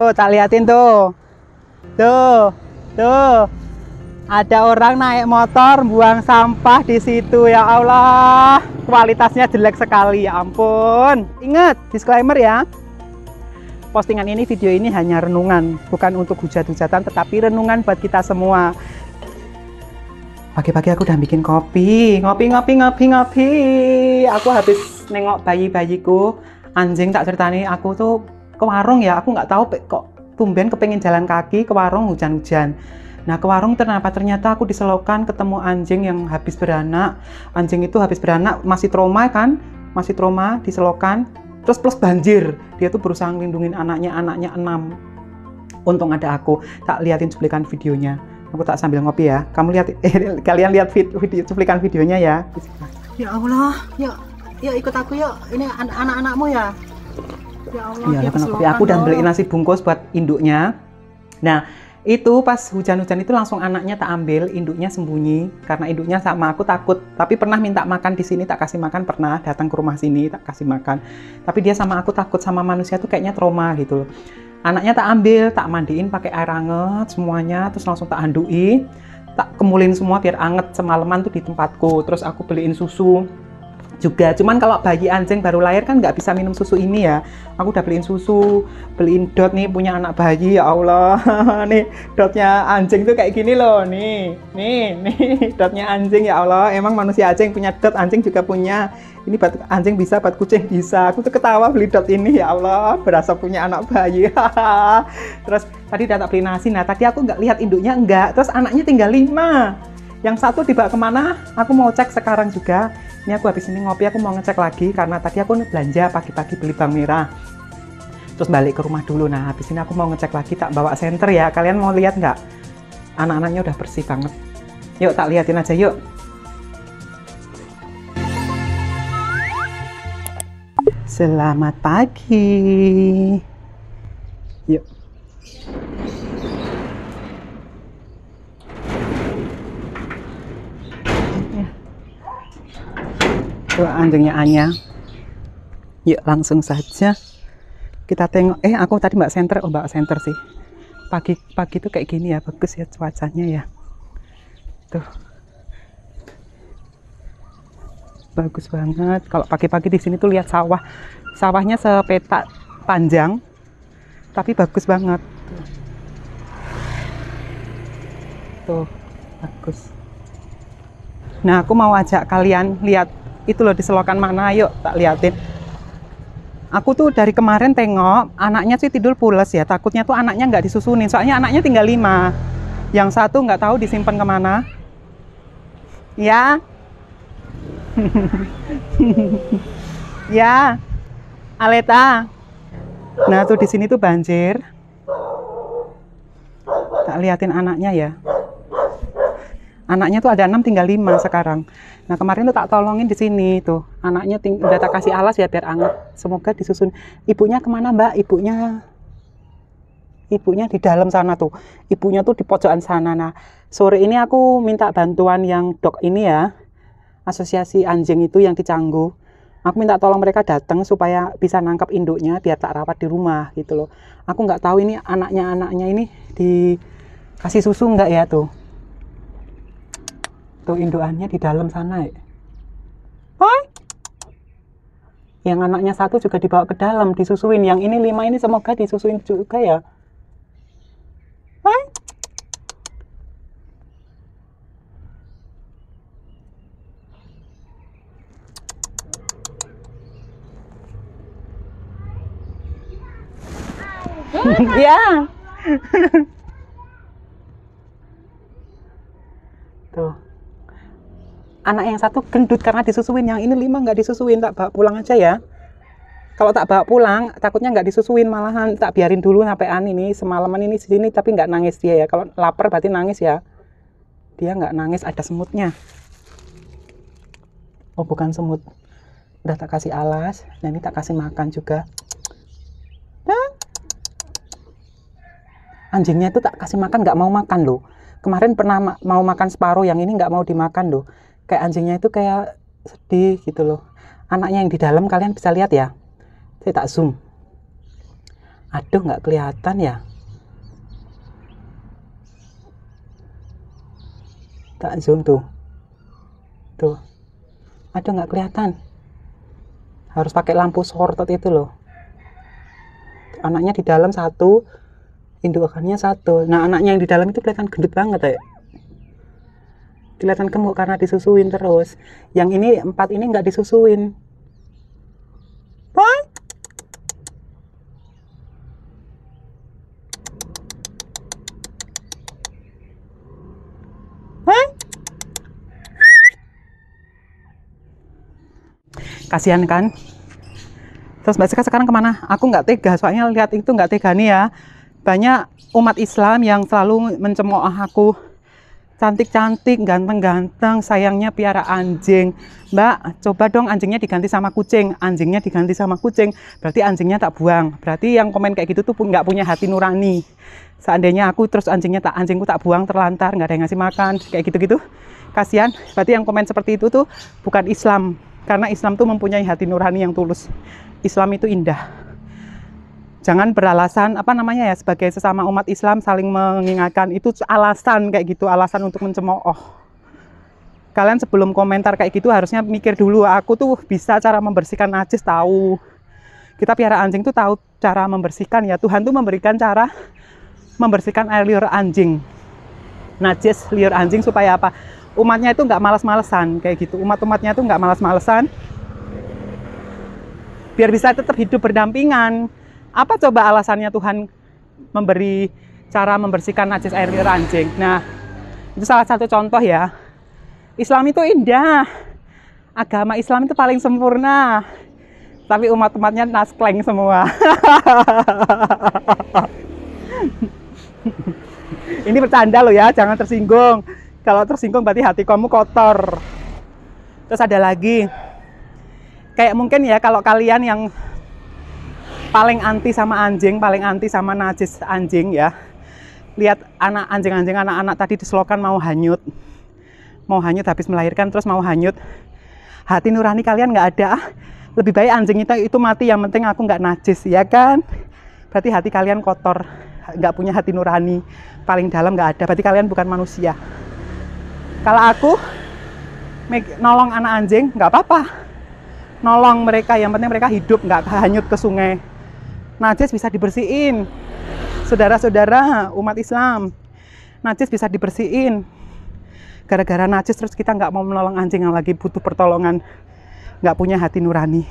Tuh, tak liatin tuh. Tuh, tuh. Ada orang naik motor buang sampah di situ, ya Allah. Kualitasnya jelek sekali, ya ampun. Ingat, disclaimer ya. Postingan ini, video ini hanya renungan, bukan untuk hujat-hujatan, tetapi renungan buat kita semua. Pagi-pagi aku udah bikin kopi. Ngopi. Aku habis nengok bayi-bayiku. Anjing, tak ceritani, aku tuh ke warung ya. Aku nggak tahu kok tumben kepengen jalan kaki ke warung hujan-hujan. Nah, ke warung ternyata aku diselokan ketemu anjing yang habis beranak. Anjing itu habis beranak, masih trauma kan? Masih trauma, diselokan. Terus plus banjir. Dia tuh berusaha ngelindungin anaknya 6. Untung ada aku. Tak liatin cuplikan videonya. Aku tak sambil ngopi ya. Kamu lihat, kalian lihat video cuplikan videonya ya. Ya Allah, yuk ikut aku yuk. Ini anak-anakmu ya. Ya Allah, ya, aku udah beliin nasi bungkus buat induknya. Nah, itu pas hujan-hujan itu langsung anaknya tak ambil, induknya sembunyi karena induknya sama aku takut. Tapi pernah minta makan di sini, tak kasih makan, pernah datang ke rumah sini tak kasih makan. Tapi dia sama aku takut, sama manusia tuh kayaknya trauma gitu loh. Anaknya tak ambil, tak mandiin pakai air anget semuanya, terus langsung tak handui, tak kemulin semua biar anget semalaman tuh di tempatku. Terus aku beliin susu juga, cuman kalau bayi anjing baru lahir kan nggak bisa minum susu ini ya. Aku udah beliin susu, beliin dot nih punya anak bayi, ya Allah. Nih dotnya anjing tuh kayak gini loh, nih dotnya anjing, ya Allah. Emang manusia aja yang punya dot, anjing juga punya. Ini buat anjing bisa, buat kucing bisa. Aku tuh ketawa beli dot ini, ya Allah, berasa punya anak bayi. Terus tadi udah tak beli nasi. Nah tadi aku nggak lihat induknya, enggak. Terus anaknya tinggal 5. Yang satu dibawa kemana? Aku mau cek sekarang juga. Ini aku habis ini ngopi, aku mau ngecek lagi karena tadi aku belanja pagi-pagi beli bawang merah. Terus balik ke rumah dulu. Nah, habis ini aku mau ngecek lagi, tak bawa senter ya. Kalian mau lihat nggak? Anak-anaknya udah bersih banget. Yuk, tak liatin aja yuk. Selamat pagi. Yuk. Anjingnya Anya. Yuk langsung saja kita tengok. Aku tadi mbak senter sih. Pagi tuh kayak gini ya, bagus ya cuacanya ya. Tuh bagus banget. Kalau pagi-pagi di sini tuh lihat sawahnya sepetak panjang, tapi bagus banget. Tuh bagus. Nah, aku mau ajak kalian lihat itu loh, di selokan mana, yuk tak liatin. Aku tuh dari kemarin tengok anaknya sih tidur pules ya, takutnya tuh anaknya nggak disusunin, soalnya anaknya tinggal 5. Yang satu nggak tahu disimpan kemana ya. Ya Aleta. Nah tuh di sini tuh banjir, tak liatin anaknya ya. Anaknya tuh ada 6, tinggal 5 sekarang. Nah kemarin tuh tak tolongin di sini tuh. Anaknya udah tak kasih alas ya biar anget. Semoga disusun. Ibunya kemana mbak? Ibunya di dalam sana tuh. Ibunya tuh di pojokan sana. Nah sore ini aku minta bantuan yang dog ini ya. Asosiasi anjing itu yang di Canggu. Aku minta tolong mereka datang supaya bisa nangkap induknya biar tak rawat di rumah gitu loh. Aku nggak tahu ini anaknya ini dikasih susu nggak ya tuh. Tuh indukannya di dalam sana ya. Hai. Yang anaknya satu juga dibawa ke dalam disusuin. Yang ini 5 ini semoga disusuin juga ya. Hai. Ya. Tuh. Anak yang satu gendut karena disusuin, yang ini 5 nggak disusuin, tak bawa pulang aja ya. Kalau tak bawa pulang, takutnya nggak disusuin, malahan tak biarin dulu sampai ini semalaman ini sini, tapi nggak nangis dia ya. Kalau lapar berarti nangis ya. Dia nggak nangis, ada semutnya. Oh bukan semut, udah tak kasih alas, dan ini tak kasih makan juga. Nah. Anjingnya itu tak kasih makan, nggak mau makan loh. Kemarin pernah mau makan separuh, yang ini nggak mau dimakan loh. Kayak anjingnya itu kayak sedih gitu loh. Anaknya yang di dalam kalian bisa lihat ya. Saya tak zoom. Aduh, nggak kelihatan ya. Tak zoom tuh. Tuh. Aduh, nggak kelihatan. Harus pakai lampu shorted itu loh. Anaknya di dalam satu, indukannya satu. Nah, anaknya yang di dalam itu kelihatan gendut banget ya. Kelihatan gemuk karena disusuin terus. Yang ini 4 ini nggak disusuin. Kasihan kan? Terus Mbak Sika sekarang kemana? Aku nggak tega, soalnya lihat itu nggak tega nih ya. Banyak umat Islam yang selalu mencemooh aku. Cantik-cantik, ganteng-ganteng, sayangnya piara anjing. Mbak, coba dong anjingnya diganti sama kucing. Anjingnya diganti sama kucing, berarti anjingnya tak buang. Berarti yang komen kayak gitu tuh nggak punya hati nurani. Seandainya aku terus anjingku tak buang, terlantar, nggak ada yang ngasih makan, kayak gitu-gitu. Kasihan, berarti yang komen seperti itu tuh bukan Islam. Karena Islam tuh mempunyai hati nurani yang tulus. Islam itu indah. Jangan beralasan sebagai sesama umat Islam saling mengingatkan, itu alasan kayak gitu, alasan untuk mencemooh. Kalian sebelum komentar kayak gitu harusnya mikir dulu, aku tuh bisa cara membersihkan najis, tahu. Kita piara anjing tuh tahu cara membersihkan ya. Tuhan tuh memberikan cara membersihkan air liur anjing, najis liur anjing, supaya apa? Umatnya itu nggak malas-malesan kayak gitu. Umatnya itu nggak malas-malesan, biar bisa tetap hidup berdampingan. Apa coba alasannya Tuhan memberi cara membersihkan najis air liur anjing? Nah, itu salah satu contoh ya. Islam itu indah, agama Islam itu paling sempurna, tapi umat-umatnya naskleng semua. Ini bercanda loh ya, jangan tersinggung. Kalau tersinggung berarti hati kamu kotor. Terus ada lagi, kayak mungkin ya kalau kalian yang paling anti sama anjing, paling anti sama najis anjing ya, lihat anak-anak tadi di selokan mau hanyut habis melahirkan, terus mau hanyut. Hati nurani kalian nggak ada. Lebih baik anjing itu mati, yang penting aku nggak najis, ya kan? Berarti hati kalian kotor, nggak punya hati nurani, paling dalam nggak ada. Berarti kalian bukan manusia. Kalau aku nolong anak anjing, nggak apa-apa. Nolong mereka, yang penting mereka hidup, nggak hanyut ke sungai. Najis bisa dibersihin. Saudara-saudara umat Islam, najis bisa dibersihin. Gara-gara najis terus kita nggak mau menolong anjing yang lagi butuh pertolongan, nggak punya hati nurani.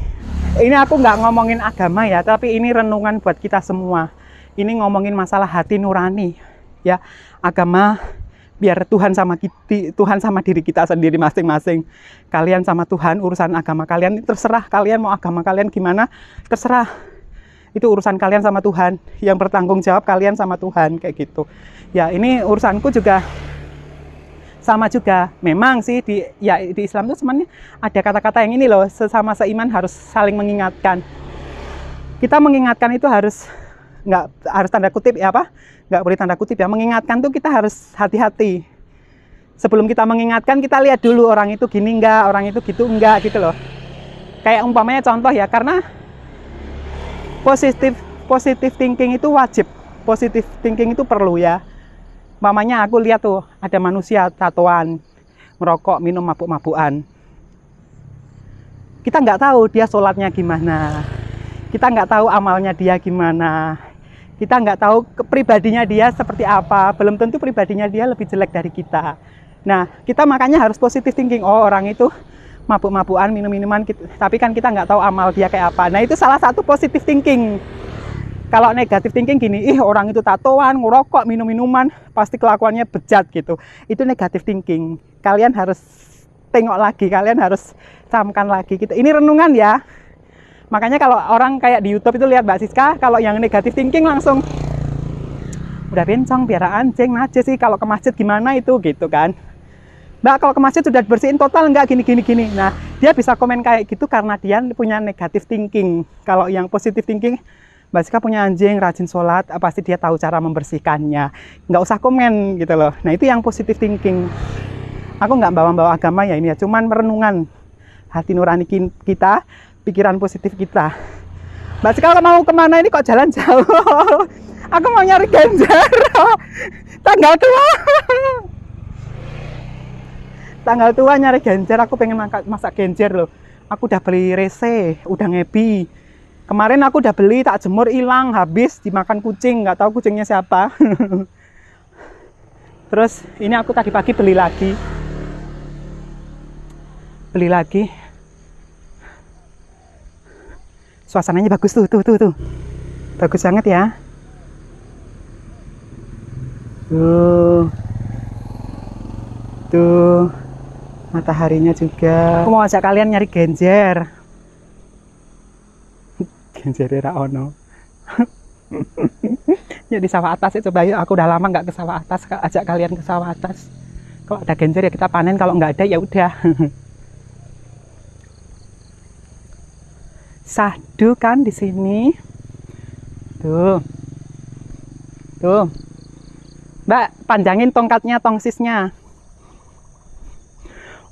Ini aku nggak ngomongin agama ya, tapi ini renungan buat kita semua. Ini ngomongin masalah hati nurani ya. Agama biar Tuhan sama diri kita sendiri masing-masing. Kalian sama Tuhan, urusan agama kalian terserah. Kalian mau agama kalian gimana, terserah. Itu urusan kalian sama Tuhan. Yang bertanggung jawab kalian sama Tuhan, kayak gitu. Ya, ini urusanku juga sama juga. Memang sih di Islam tuh sebenarnya ada kata-kata yang ini loh, sesama seiman harus saling mengingatkan. Kita mengingatkan itu harus tanda kutip ya, nggak boleh tanda kutip ya. Mengingatkan tuh kita harus hati-hati. Sebelum kita mengingatkan, kita lihat dulu orang itu gini enggak, orang itu gitu enggak, gitu loh. Kayak umpamanya contoh ya, karena positive thinking itu wajib. Positive thinking itu perlu ya. Umpamanya aku lihat tuh ada manusia tatoan, merokok, minum, mabuk-mabukan. Kita nggak tahu dia sholatnya gimana. Kita nggak tahu amalnya dia gimana. Kita nggak tahu pribadinya dia seperti apa. Belum tentu pribadinya dia lebih jelek dari kita. Nah, kita makanya harus positive thinking. Oh, orang itu mabuk-mabukan, minum-minuman, tapi kan kita nggak tahu amal dia kayak apa. Nah, itu salah satu positive thinking. Kalau negatif thinking gini, orang itu tatoan, ngerokok, minum-minuman, pasti kelakuannya bejat gitu. Itu negatif thinking. Kalian harus tengok lagi, kalian harus camkan lagi gitu. Ini renungan ya. Makanya kalau orang kayak di YouTube itu lihat Mbak Siska, kalau yang negatif thinking langsung udah bencong, piara anjing, najis sih, kalau ke masjid gimana itu gitu kan. Mbak, kalau ke masjid sudah bersihin total enggak gini. Nah, dia bisa komen kayak gitu karena dia punya negatif thinking. Kalau yang positif thinking, Mbak Siska punya anjing, rajin sholat, pasti dia tahu cara membersihkannya. Nggak usah komen gitu loh. Nah, itu yang positif thinking. Aku nggak bawa-bawa agama ya ini ya, cuman merenungan hati nurani kita, pikiran positif kita. Mbak Sika mau kemana ini kok jalan jauh? Aku mau nyari Genjer. Tanggal tua. Tanggal tua nyari Genjer, aku pengen masak Genjer loh. Aku udah beli rese, udah ngebi. Kemarin aku udah beli, tak jemur, hilang, habis dimakan kucing, nggak tahu kucingnya siapa. Terus ini aku tadi pagi beli lagi. Suasananya bagus tuh. Bagus banget ya. Tuh. Mataharinya juga. Aku mau ajak kalian nyari Genjer. Genjer ra ono. Ya di sawah atas itu, coba yuk. Aku udah lama nggak ke sawah atas, ajak kalian ke sawah atas. Kalau ada Genjer ya kita panen, kalau nggak ada ya udah. Sahdu kan di sini. Tuh. Mbak, panjangin tongkatnya, tongsisnya.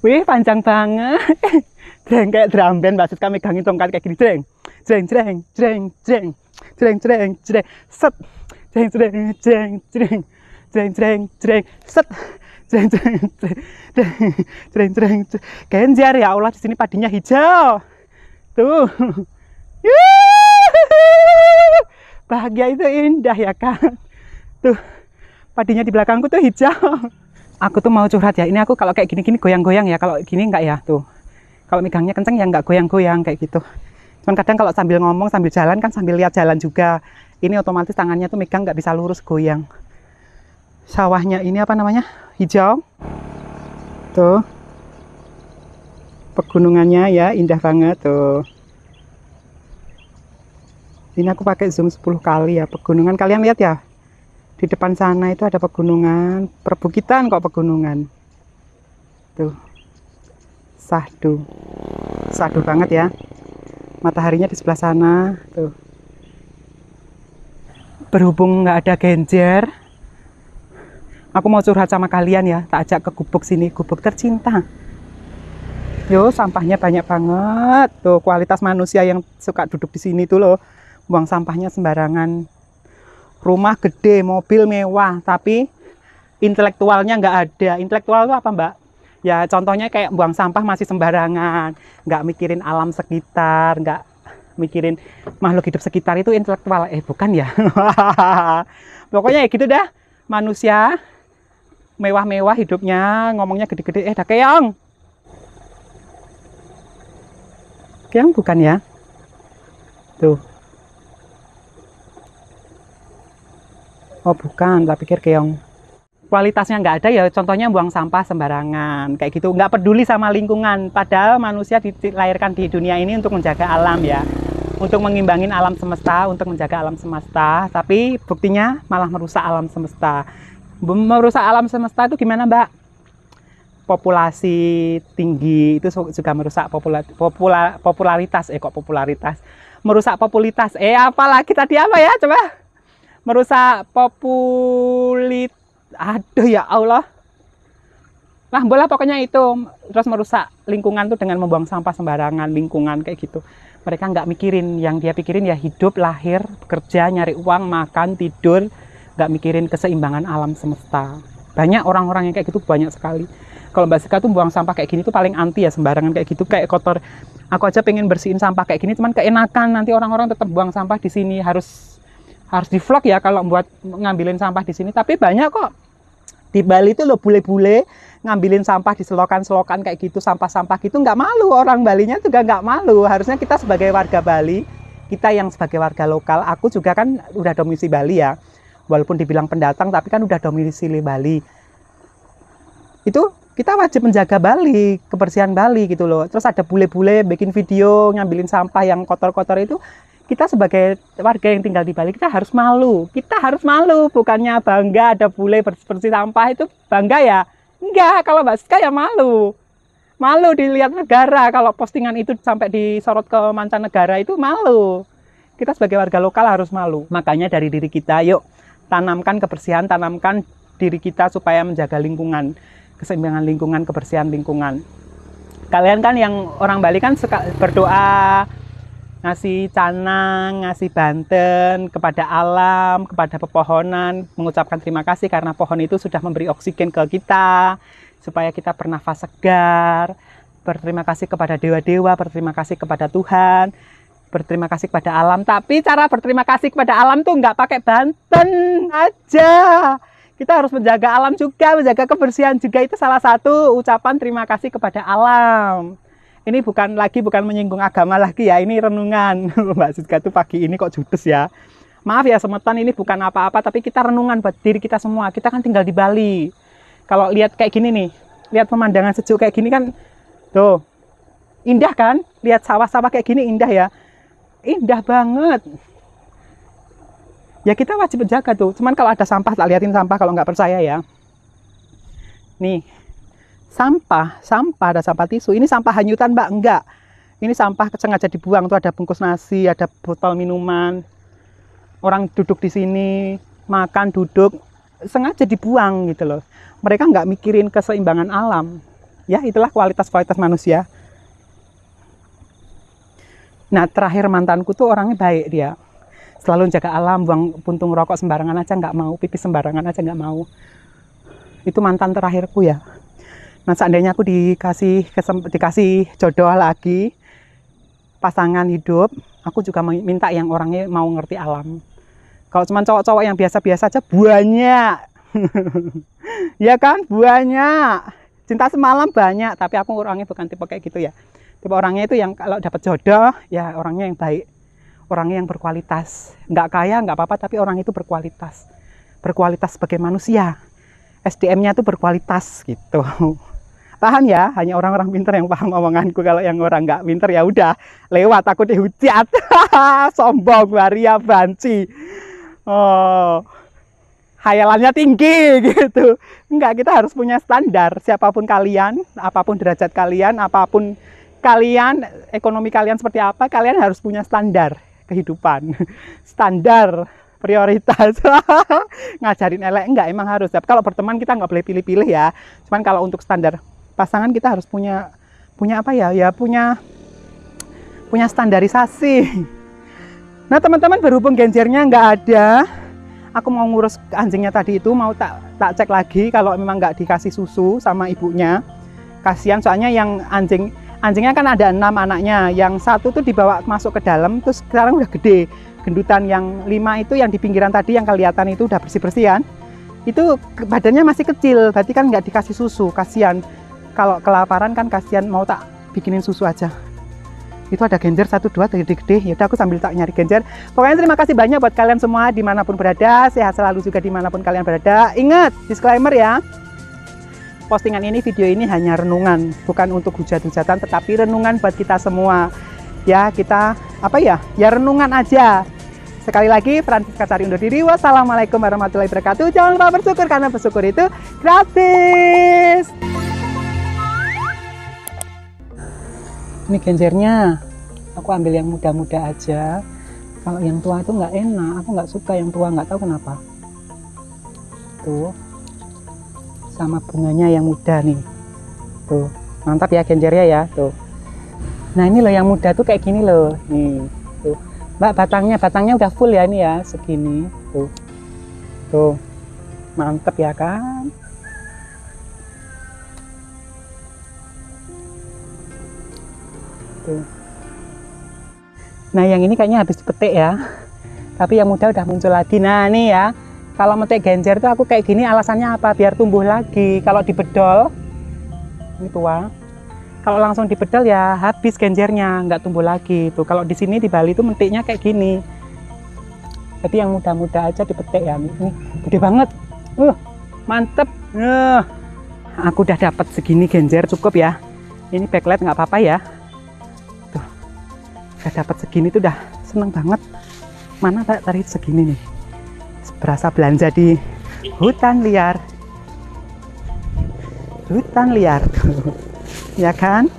Wih, panjang banget. Jreng kayak drum band, Mbak Siska megangin tongkat kayak gini. Jreng. Set. Set. Genjer ya Allah, di sini padinya hijau. Tuh. Bahagia itu indah ya kan. Tuh. Padinya di belakangku tuh hijau. Aku tuh mau curhat ya. Ini aku kalau kayak gini-gini goyang-goyang ya. Kalau gini enggak ya tuh. Kalau megangnya kenceng ya enggak goyang-goyang kayak gitu. Cuman kadang kalau sambil ngomong, sambil jalan kan sambil lihat jalan juga. Ini otomatis tangannya tuh megang nggak bisa lurus, goyang. Sawahnya ini apa namanya? Hijau. Tuh. Pegunungannya ya indah banget tuh. Ini aku pakai zoom 10 kali ya. Pegunungan kalian lihat ya. Di depan sana itu ada pegunungan, perbukitan kok pegunungan. Tuh. Sahdu. Sahdu banget ya. Mataharinya di sebelah sana, tuh. Berhubung nggak ada Genjer, aku mau curhat sama kalian ya. Tak ajak ke gubuk sini, gubuk tercinta. Yo, sampahnya banyak banget. Tuh, kualitas manusia yang suka duduk di sini tuh loh. Buang sampahnya sembarangan. Rumah gede, mobil mewah, tapi intelektualnya nggak ada. Intelektual itu apa, Mbak? Ya contohnya kayak buang sampah masih sembarangan, nggak mikirin alam sekitar, nggak mikirin makhluk hidup sekitar, itu intelektual. Bukan ya. Pokoknya ya gitu dah. Manusia mewah-mewah hidupnya, ngomongnya gede-gede. Dah keong. Keong bukan ya? Tuh. Oh bukan, tak pikir keong. Kualitasnya nggak ada ya, contohnya buang sampah sembarangan kayak gitu, nggak peduli sama lingkungan. Padahal manusia dilahirkan di dunia ini untuk menjaga alam ya, untuk mengimbangin alam semesta, untuk menjaga alam semesta, tapi buktinya malah merusak alam semesta. Merusak alam semesta itu gimana, Mbak? Populasi tinggi itu juga merusak popularitas. Kok popularitas? Merusak populitas. Apalagi tadi apa ya, coba? Merusak aduh ya Allah. Nah, bola pokoknya itu. Terus merusak lingkungan tuh dengan membuang sampah sembarangan, lingkungan kayak gitu. Mereka nggak mikirin, yang dia pikirin ya hidup, lahir, bekerja, nyari uang, makan, tidur. Nggak mikirin keseimbangan alam semesta. Banyak orang-orang yang kayak gitu, banyak sekali. Kalau Mbak Sika tuh buang sampah kayak gini tuh paling anti ya, sembarangan kayak gitu, kayak kotor. Aku aja pengen bersihin sampah kayak gini, cuman keenakan nanti orang-orang tetap buang sampah di sini. Harus di vlog ya kalau buat ngambilin sampah di sini. Tapi banyak kok di Bali itu loh, bule-bule ngambilin sampah di selokan-selokan kayak gitu, sampah-sampah gitu, nggak malu. Orang Balinya juga nggak malu. Harusnya kita sebagai warga Bali, kita yang sebagai warga lokal, aku juga kan udah domisili Bali ya, walaupun dibilang pendatang tapi kan udah domisili Bali. Itu kita wajib menjaga Bali, kebersihan Bali gitu loh. Terus ada bule-bule bikin video ngambilin sampah yang kotor-kotor itu, kita sebagai warga yang tinggal di Bali, kita harus malu. Kita harus malu, bukannya bangga ada bule bersih sampah itu bangga ya? Enggak, kalau Mbak Sika ya malu. Malu dilihat negara, kalau postingan itu sampai disorot ke mancanegara itu malu. Kita sebagai warga lokal harus malu. Makanya dari diri kita, yuk tanamkan kebersihan, tanamkan diri kita supaya menjaga lingkungan, keseimbangan lingkungan, kebersihan lingkungan. Kalian kan yang orang Bali kan suka berdoa, ngasih canang, ngasih banten kepada alam, kepada pepohonan, mengucapkan terima kasih karena pohon itu sudah memberi oksigen ke kita, supaya kita bernafas segar, berterima kasih kepada dewa-dewa, berterima kasih kepada Tuhan, berterima kasih kepada alam. Tapi cara berterima kasih kepada alam tuh nggak pakai banten aja. Kita harus menjaga alam juga, menjaga kebersihan juga. Itu salah satu ucapan terima kasih kepada alam. Ini bukan menyinggung agama lagi ya, ini renungan. Mbak Siska tuh pagi ini kok judes ya. Maaf ya semeton, ini bukan apa-apa, tapi kita renungan buat diri kita semua. Kita kan tinggal di Bali. Kalau lihat kayak gini nih, lihat pemandangan sejuk kayak gini kan, tuh, indah kan? Lihat sawah-sawah kayak gini indah ya. Indah banget. Ya kita wajib menjaga tuh. Cuman kalau ada sampah, tak liatin sampah kalau nggak percaya ya. Nih. Sampah, ada sampah tisu. Ini sampah hanyutan, Mbak? Enggak. Ini sampah sengaja dibuang. Tuh ada bungkus nasi, ada botol minuman. Orang duduk di sini, makan, duduk, sengaja dibuang gitu loh. Mereka nggak mikirin keseimbangan alam. Ya, itulah kualitas-kualitas manusia. Nah, terakhir mantanku tuh orangnya baik dia. Selalu jaga alam, buang puntung rokok sembarangan aja nggak mau, pipis sembarangan aja nggak mau. Itu mantan terakhirku ya. Nah, seandainya aku dikasih jodoh lagi, pasangan hidup, aku juga minta yang orangnya mau ngerti alam. Kalau cuma cowok-cowok yang biasa-biasa aja banyak. Ya kan, banyak. Cinta semalam banyak, tapi aku orangnya bukan tipe kayak gitu ya. Tipe orangnya itu yang kalau dapat jodoh, ya orangnya yang baik. Orangnya yang berkualitas. Nggak kaya, nggak apa-apa, tapi orang itu berkualitas. Berkualitas sebagai manusia. SDM-nya itu berkualitas gitu. Paham ya? Hanya orang-orang pintar yang paham omonganku. Kalau yang orang nggak pintar ya udah lewat, aku dihujat. Sombong, waria, banci. Oh, hayalannya tinggi gitu. Enggak, kita harus punya standar. Siapapun kalian, apapun derajat kalian, apapun kalian, ekonomi kalian seperti apa, kalian harus punya standar kehidupan. Standar prioritas. Ngajarin elek enggak, emang harus. Kalau berteman kita nggak boleh pilih-pilih ya. Cuman kalau untuk standar pasangan kita harus punya apa ya? Ya punya standarisasi. Nah teman-teman, berhubung genjernya nggak ada, aku mau ngurus anjingnya tadi itu, mau tak cek lagi kalau memang nggak dikasih susu sama ibunya. Kasihan soalnya yang anjingnya kan ada 6 anaknya, yang satu tuh dibawa masuk ke dalam, terus sekarang udah gede. Gendutan yang 5 itu yang di pinggiran tadi yang kelihatan itu udah bersih-bersihan. Itu badannya masih kecil, berarti kan nggak dikasih susu, kasihan. Kalau kelaparan kan kasihan, mau tak bikinin susu aja. Itu ada genjer 1, 2 gede-gede. Ya udah aku sambil tak nyari genjer. Pokoknya terima kasih banyak buat kalian semua dimanapun berada. Sehat selalu juga dimanapun kalian berada. Ingat, disclaimer ya. Postingan ini, video ini hanya renungan, bukan untuk hujat-hujatan, tetapi renungan buat kita semua. Ya kita apa ya? Ya renungan aja. Sekali lagi, Francisca Sari undur diri. Wassalamualaikum warahmatullahi wabarakatuh. Jangan lupa bersyukur karena bersyukur itu gratis. Ini genjernya, aku ambil yang muda-muda aja. Kalau yang tua itu nggak enak, aku nggak suka yang tua, nggak tahu kenapa. Tuh, sama bunganya yang muda nih. Tuh, mantap ya genjernya ya, tuh. Nah ini loh yang muda tuh kayak gini loh, nih. Tuh, Mbak batangnya udah full ya ini ya, segini. Tuh, tuh, mantap ya kan? Nah yang ini kayaknya habis dipetik ya, tapi yang muda udah muncul lagi. Nah ini ya, kalau metik genjer tuh aku kayak gini alasannya apa? Biar tumbuh lagi. Kalau dibedol, ini tua. Kalau langsung dibedol ya habis genjernya, nggak tumbuh lagi. Tuh kalau di sini di Bali tuh metiknya kayak gini. Jadi yang muda-muda aja dipetik ya. Ini gede banget. Mantep. Aku udah dapat segini genjer cukup ya. Ini backlight nggak apa-apa ya. Udah dapat segini tuh udah seneng banget. Mana tadi segini nih, berasa belanja di hutan liar ya kan.